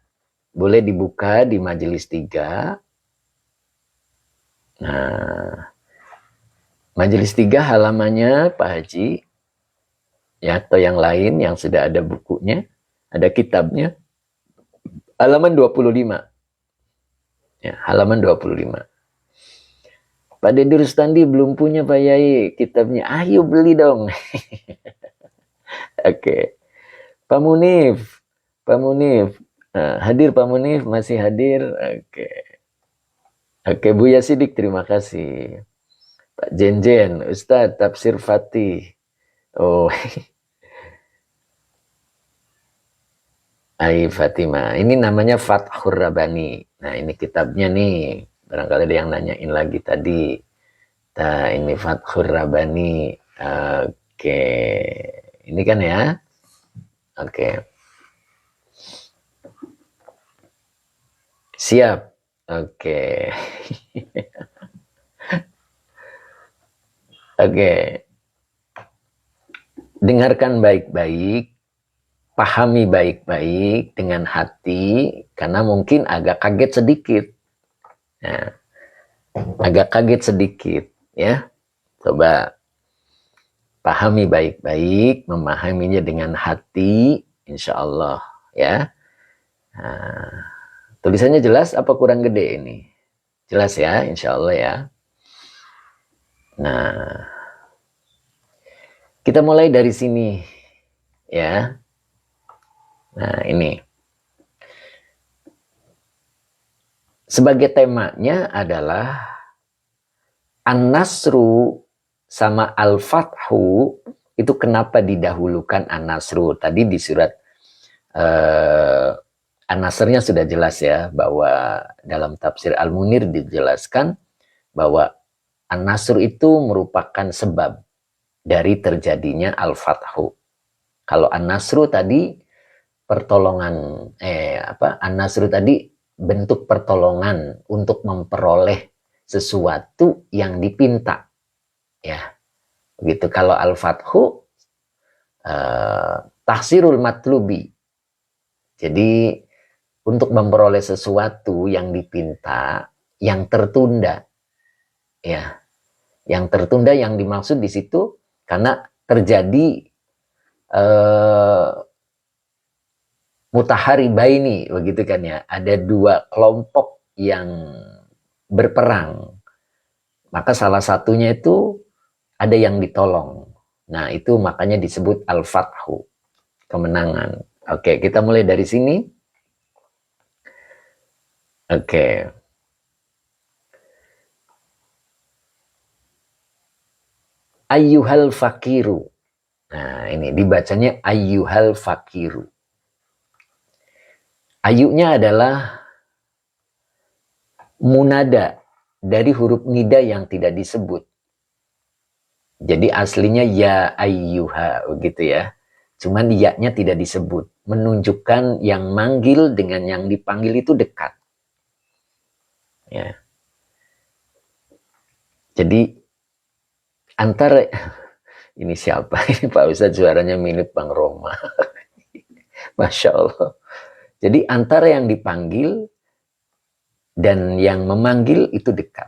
Boleh dibuka di majelis 3. Nah, majelis 3 halamannya Pak Haji, ya, atau yang lain yang sudah ada bukunya, ada kitabnya, halaman 25. Ya, halaman 25. Pak Deddy Rustandi belum punya Pak Yai kitabnya. Ayo beli dong. Oke. Pak Munif. Pak Munif. Nah, hadir Pak Munif, masih hadir. Oke. Oke, Buya Sidik, terima kasih. Pak Jenjen, Ustadz Tafsir Fatih. Oh, Ai Fatima. Ini namanya Fathur Rabbani. Nah, ini kitabnya nih. Barangkali ada yang nanyain lagi tadi. Nah, ini Fathur Rabbani. Oke. Ini kan ya. Oke. Siap. Oke. Oke. dengarkan baik-baik, pahami baik-baik dengan hati, karena mungkin agak kaget sedikit. Nah, agak kaget sedikit, ya. Coba pahami baik-baik, memahaminya dengan hati, insya Allah, ya. Nah, tulisannya jelas apa kurang gede ini? Jelas ya, insya Allah ya. Nah, kita mulai dari sini, ya. Nah, ini. Sebagai temanya adalah An-Nasru sama Al-Fathu, itu kenapa didahulukan An-Nasru? Tadi di surat An-Nasrnya sudah jelas ya, bahwa dalam tafsir Al-Munir dijelaskan bahwa An-Nasr itu merupakan sebab dari terjadinya Al-Fathu. Kalau An-Nasru tadi pertolongan, An-Nasru tadi bentuk pertolongan untuk memperoleh sesuatu yang dipinta, ya. Begitu. Kalau Al-Fathu tahsirul matlubi. Jadi untuk memperoleh sesuatu yang dipinta, yang tertunda, ya, yang tertunda, yang dimaksud di situ karena terjadi mutaharibaini, begitu kan ya, ada dua kelompok yang berperang, maka salah satunya itu ada yang ditolong. Nah, itu makanya disebut Al-Fathu, kemenangan. Oke, kita mulai dari sini. Oke. Ayyuhal fakiru. Nah, ini dibacanya ayyuhal fakiru. Ayyunya adalah munada dari huruf nida yang tidak disebut. Jadi aslinya ya ayyuha, begitu ya. Cuman ya-nya tidak disebut. Menunjukkan yang manggil dengan yang dipanggil itu dekat. Ya. Jadi antara ini siapa? Ini Pak Ustadz suaranya mirip Bang Roma. Masya Allah. Jadi antara yang dipanggil dan yang memanggil itu dekat.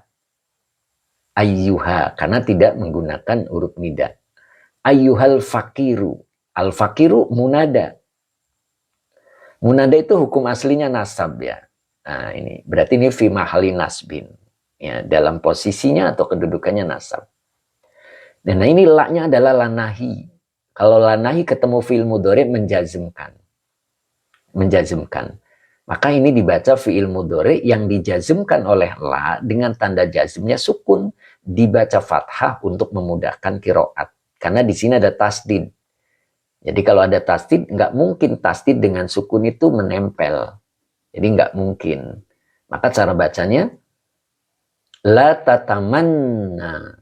Ayyuha, karena tidak menggunakan huruf nida. Ayyuhal fakiru. Al fakiru munada. Munada itu hukum aslinya nasab ya. Nah, ini berarti ini fi mahali nasbin. Ya, dalam posisinya atau kedudukannya nasab. Dan nah, ini la-nya adalah lanahi. Kalau lanahi ketemu fi'il mudhari menjazmkan. Menjazmkan. Maka ini dibaca fi'il mudhari yang dijazmkan oleh la dengan tanda jazmnya sukun, dibaca fathah untuk memudahkan qiraat. Karena di sini ada tasdid. Jadi kalau ada tasdid, nggak mungkin tasdid dengan sukun itu menempel. Jadi nggak mungkin. Maka cara bacanya la tatamanna.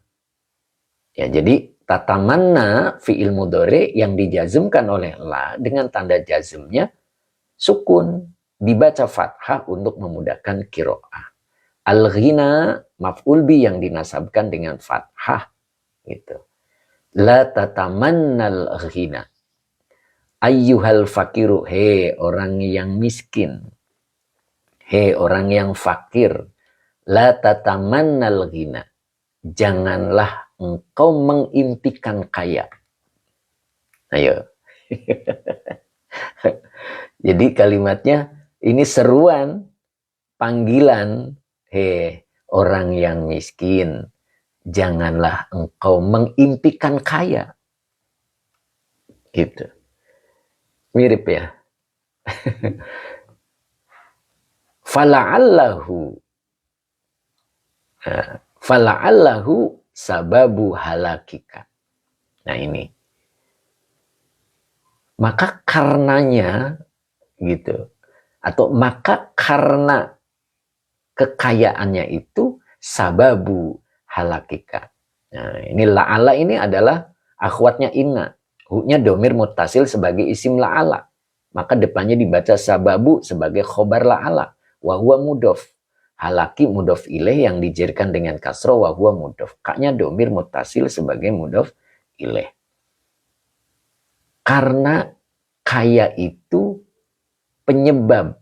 Ya, jadi tatamanna fi'il mudhari yang dijazmkan oleh la dengan tanda jazmnya sukun, dibaca fathah untuk memudahkan qiraah. Al-ghina maf'ul bi yang dinasabkan dengan fathah gitu. La tatamannal ghina. Ayyuhal fakiru, he orang yang miskin. He orang yang fakir. La tatamannal ghina. Janganlah engkau mengimpikan kaya. Ayo. Jadi kalimatnya ini seruan, panggilan, he orang yang miskin, janganlah engkau mengimpikan kaya. Gitu. Mirip ya. Fala'allahu. Fala'allahu sababu halakika. Nah ini. Maka karenanya gitu. Atau maka karena kekayaannya itu sababu halakika. Nah, ini la'ala ini adalah akhwatnya inna. Hu-nya domir muttasil sebagai isim la'ala. Maka depannya dibaca sababu sebagai khobar la'ala. Wa huwa mudof. Halaki mudof ilaih yang dijerkan dengan kasroh wa huwa mudof. Kaknya domir muttasil sebagai mudof ilaih. Karena kaya itu penyebab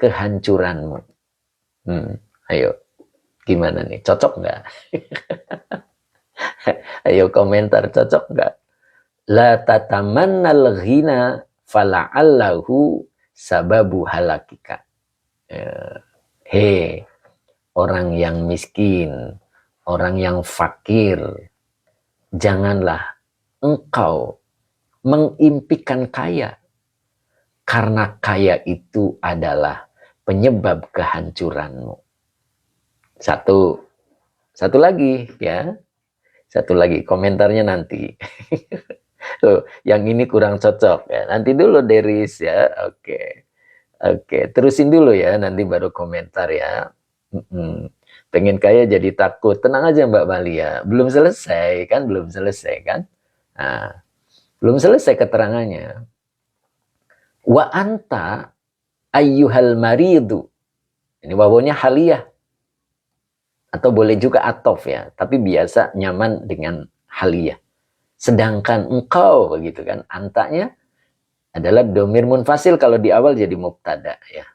kehancuranmu. Ayo, gimana nih? Cocok nggak? Ayo komentar, cocok nggak? La tatamannal ghina fala'allahu sababu halakika. Hei, orang yang miskin, orang yang fakir, janganlah engkau mengimpikan kaya, karena kaya itu adalah penyebab kehancuranmu. Satu lagi ya, satu lagi komentarnya nanti. Tuh, yang ini kurang cocok ya. Nanti dulu Deris ya. Oke, terusin dulu ya, nanti baru komentar ya. Pengen kaya jadi takut. Tenang aja Mbak Malia, belum selesai kan? Nah, belum selesai keterangannya. Wa anta ayyuhal maridu. Ini wawunya haliyah. Atau boleh juga atof ya, tapi biasa nyaman dengan haliyah. Sedangkan engkau, begitu kan, antanya adalah domir munfasil kalau di awal jadi mubtada ya.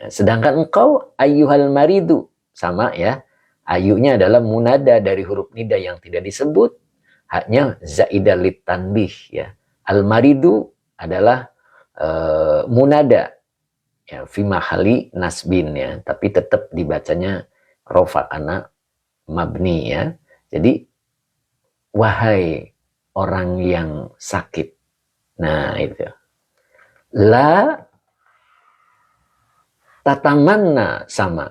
Sedangkan engkau ayyuhal maridu, sama ya, ayunya adalah munada dari huruf nida yang tidak disebut, haknya zaidah lit tanbih ya. Al maridu adalah munada ya, fi mahali nasbin ya, tapi tetap dibacanya rofa karena mabni ya. Jadi wahai orang yang sakit. Nah itu. La tatamanna, sama.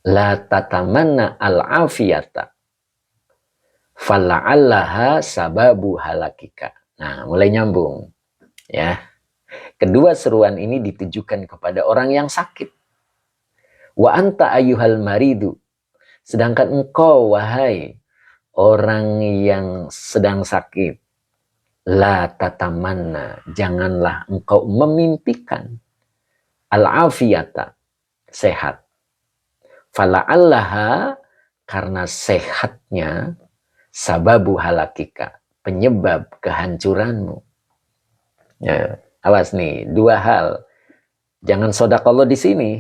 La tatamanna al-afiyata. Fala'allaha sababu halakika. Nah, mulai nyambung. Ya. Kedua seruan ini ditujukan kepada orang yang sakit. Wa anta ayyuhal maridu. Sedangkan engkau, wahai orang yang sedang sakit. La tatamanna, janganlah engkau memimpikan al-afiyata, sehat. Fala'allaha, karena sehatnya, sababu halakika, penyebab kehancuranmu. Ya, awas nih, dua hal. Jangan sodakallah di sini.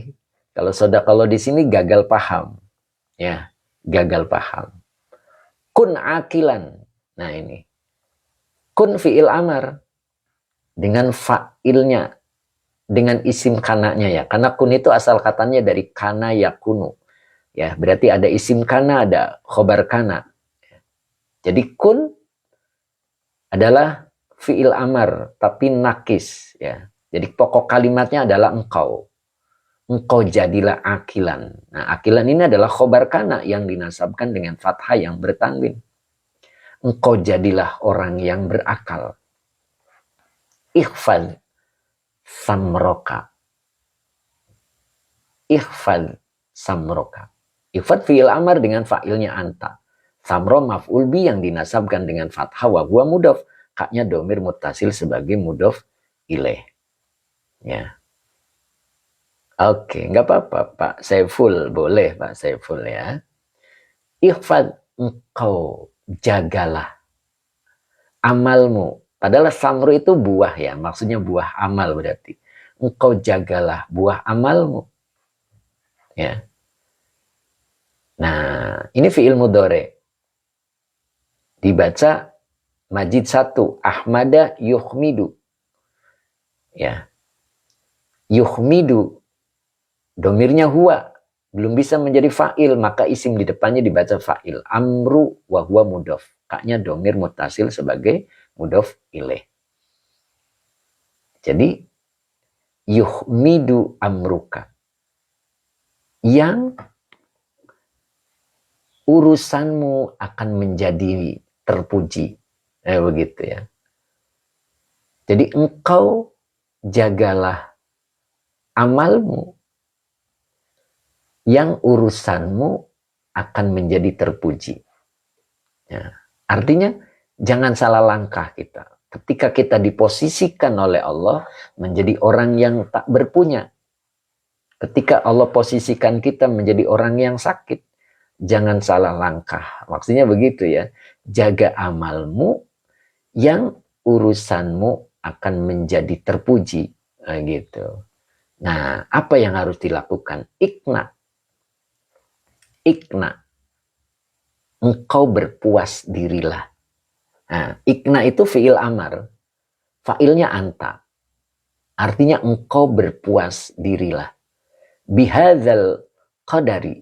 Kalau sodakallah di sini gagal paham. Ya, gagal paham. Kun akilan. Nah ini. Kun fi'il amar. Dengan fa'ilnya. Dengan isim kananya ya. Karena kun itu asal katanya dari kana yakunu. Ya, berarti ada isim kana, ada khobar kana. Jadi kun adalah fi'il amar. Tapi nakis. Ya. Jadi pokok kalimatnya adalah engkau. Engkau jadilah akilan. Nah, akilan ini adalah khobar kana yang dinasabkan dengan fathah yang bertanwin. Engkau jadilah orang yang berakal. Ikhfad samroka. Ikhfad samroka. Ikhfad fi'il amar dengan fa'ilnya anta. Samro maf'ul bi yang dinasabkan dengan fathah wa huwa mudhaf. Kaknya domir mutasil sebagai mudhaf ilaih. Ya. Oke, nggak apa-apa Pak Saiful, boleh Pak Saiful ya. Ikhfad, engkau jagalah amalmu. Padahal samru itu buah ya, maksudnya buah amal berarti. Engkau jagalah buah amalmu. Ya. Nah, ini fi'il mudhari. Dibaca Majid 1, Ahmada yuhmidu. Ya. Yuhmidu. Domirnya huwa, belum bisa menjadi fa'il, maka isim di depannya dibaca fa'il. Amru wa huwa mudhaf. Kaknya domir mutasil sebagai mudhaf ilaih. Jadi, yuhmidu amruka. Yang urusanmu akan menjadi terpuji. Begitu ya. Jadi, engkau jagalah amalmu, yang urusanmu akan menjadi terpuji. Ya. Artinya, jangan salah langkah kita. Ketika kita diposisikan oleh Allah menjadi orang yang tak berpunya. Ketika Allah posisikan kita menjadi orang yang sakit, jangan salah langkah. Maksudnya begitu ya. Jaga amalmu yang urusanmu akan menjadi terpuji. Nah, gitu. Nah, apa yang harus dilakukan? Ikna. Engkau berpuas dirilah. Nah, ikna itu fi'il amar. Fa'ilnya anta. Artinya engkau berpuas dirilah. Bihadzal qadari.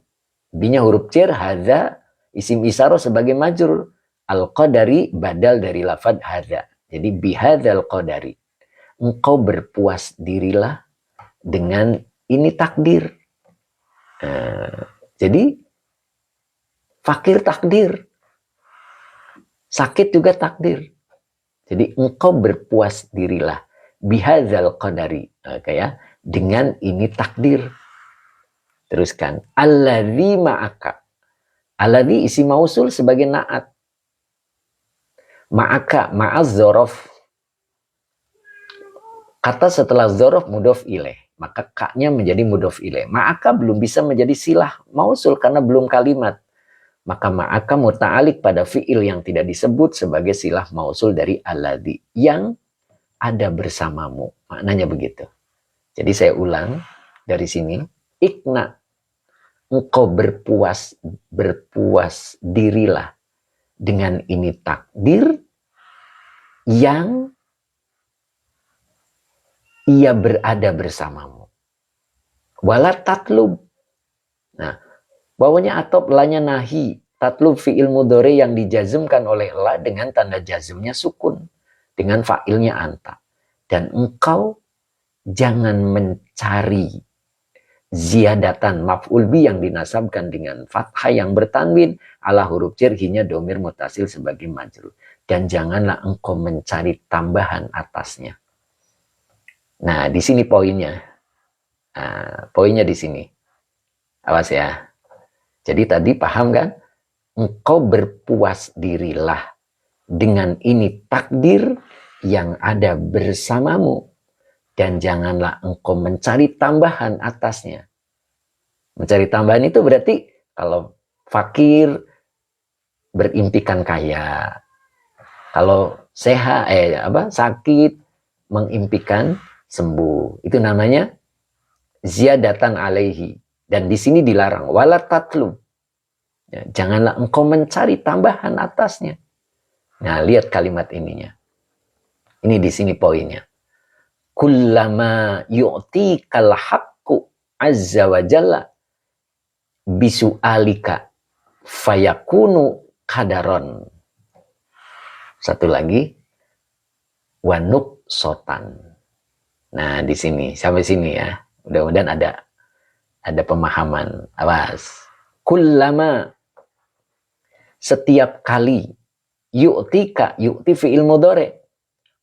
Binya huruf jar, hadza isim isyarah sebagai majrur. Al-qadari badal dari lafad hadza. Jadi bihadzal qadari. Engkau berpuas dirilah dengan ini takdir. Jadi fakir takdir, sakit juga takdir. Jadi engkau berpuas dirilah bihadzal qadari, kayak dengan ini takdir. Teruskan, alladzi ma'aka. Alladzi isi mausul sebagai naat. Ma'aka, ma'az dzaraf. Kata setelah dzaraf mudhof ilaih, maka ka-nya menjadi mudhof ilaih. Ma'aka belum bisa menjadi silah mausul karena belum kalimat. Maka ma'aka muta'alik pada fi'il yang tidak disebut sebagai silah mausul dari alladzi, yang ada bersamamu. Maknanya begitu. Jadi saya ulang dari sini. Ikna, engkau berpuas dirilah dengan ini takdir yang ia berada bersamamu. Wala tatlub. Nah, bawahnya atop, lanya nahi. Tatlub fi'il mudhari yang dijazmkan oleh la dengan tanda jazmnya sukun. Dengan fa'ilnya anta. Dan engkau jangan mencari ziyadatan maf'ul bi yang dinasabkan dengan fathah yang bertanwin ala huruf jarhinya domir mutasil sebagai majrur. Dan janganlah engkau mencari tambahan atasnya. Nah, di sini poinnya. Nah, poinnya di sini. Awas ya. Jadi tadi paham kan? Engkau berpuas dirilah dengan ini takdir yang ada bersamamu. Dan janganlah engkau mencari tambahan atasnya. Mencari tambahan itu berarti kalau fakir berimpikan kaya. Kalau sehat, sakit mengimpikan sembuh. Itu namanya ziyadatan alaihi. Dan di sini dilarang. Wala tatlub. Ya, janganlah engkau mencari tambahan atasnya. Nah, lihat kalimat ininya. Ini di sini poinnya. Kullama yu'tikal haqqu azza wa jalla bisu'alika fayakunu qadaron. Satu lagi, wanuk sotan. Nah, di sini sampai sini ya. Mudah-mudahan ada pemahaman. Awas. Kullama, setiap kali, yu'tika, yu'ti fi'il mudhari.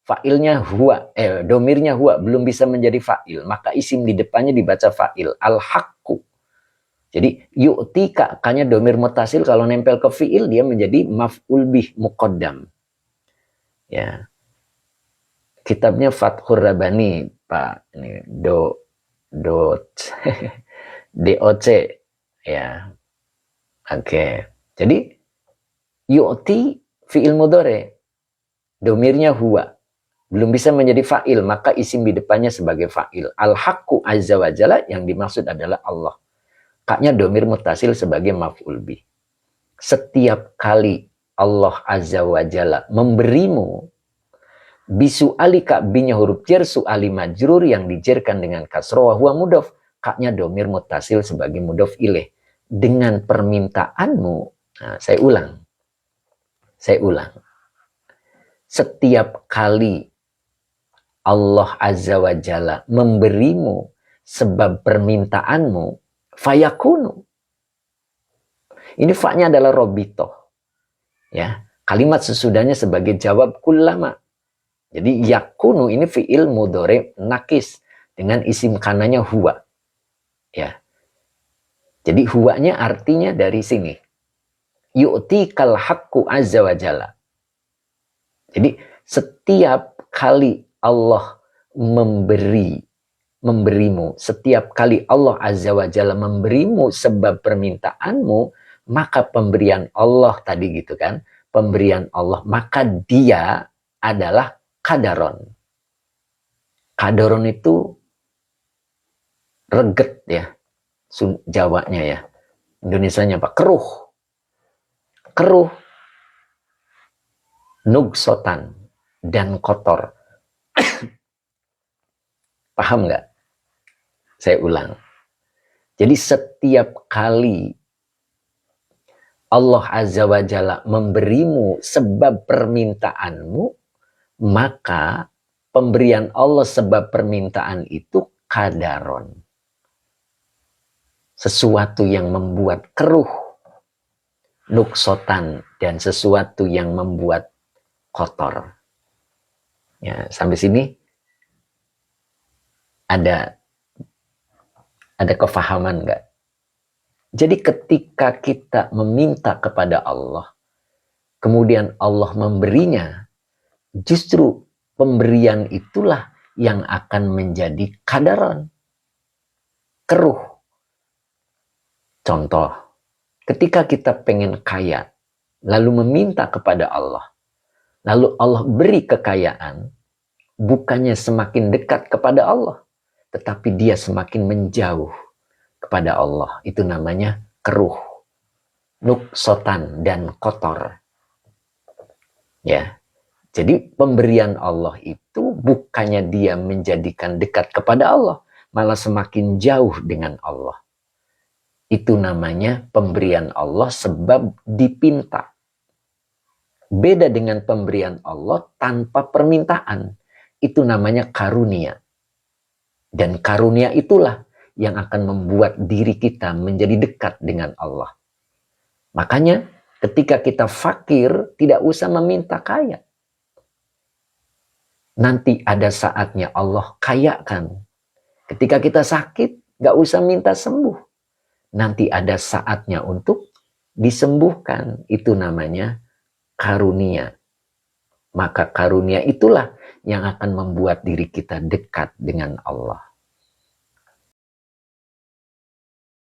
Fa'ilnya huwa, domirnya huwa, belum bisa menjadi fa'il. Maka isim di depannya dibaca fa'il. Al-haqqu. Jadi, yu'tika, kanya domir mutasil, kalau nempel ke fi'il, dia menjadi maf'ul bih muqaddam. Ya. Kitabnya Fathur Rabbani, Pak. Ini, DOC. Ya. Oke. Jadi, yu'ti fi'il mudhari. Domirnya huwa. Belum bisa menjadi fa'il, maka isim di depannya sebagai fa'il. Al-haqqu azza wa jalla yang dimaksud adalah Allah. Kaknya domir mutasil sebagai maf'ul bih. Setiap kali Allah azza wa jalla memberimu, bisu'alika, binya huruf jar, su'ali majrur yang dijerkan dengan kasroh wa huwa mudhof. Kaknya domir mutasil sebagai mudhof ilaih. Dengan permintaanmu, nah, saya ulang. Setiap kali Allah Azza wa Jalla memberimu sebab permintaanmu, fayakunu. Ini fa-nya adalah robitoh. Ya, kalimat sesudahnya sebagai jawab kullama. Jadi yakunu ini fi'il mudhari nakis dengan isim kananya huwa. Ya. Jadi huwanya artinya dari sini. Yu'tikal haqqu azza wa jalla. Jadi setiap kali Allah memberimu, setiap kali Allah azza wa jalla memberimu sebab permintaanmu, maka pemberian Allah tadi gitu kan, pemberian Allah, maka dia adalah qadaron. Qadaron itu reget ya, Jawanya ya. Indonesianya apa? Keruh. Keruh, nugsotan, dan kotor. Paham nggak? Saya ulang. Jadi setiap kali Allah Azza wa Jalla memberimu sebab permintaanmu, maka pemberian Allah sebab permintaan itu qadaron. Sesuatu yang membuat keruh, nuksotan, dan sesuatu yang membuat kotor. Ya, sampai sini ada kefahaman nggak? Jadi ketika kita meminta kepada Allah, kemudian Allah memberinya, justru pemberian itulah yang akan menjadi qadaron, keruh. Contoh, ketika kita pengen kaya, lalu meminta kepada Allah, lalu Allah beri kekayaan, bukannya semakin dekat kepada Allah, tetapi dia semakin menjauh kepada Allah. Itu namanya keruh, nuksotan, dan kotor. Ya, jadi pemberian Allah itu bukannya dia menjadikan dekat kepada Allah, malah semakin jauh dengan Allah. Itu namanya pemberian Allah sebab dipinta. Beda dengan pemberian Allah tanpa permintaan. Itu namanya karunia. Dan karunia itulah yang akan membuat diri kita menjadi dekat dengan Allah. Makanya ketika kita fakir, tidak usah meminta kaya. Nanti ada saatnya Allah kayakan. Ketika kita sakit, gak usah minta sembuh. Nanti ada saatnya untuk disembuhkan. Itu namanya karunia. Maka karunia itulah yang akan membuat diri kita dekat dengan Allah.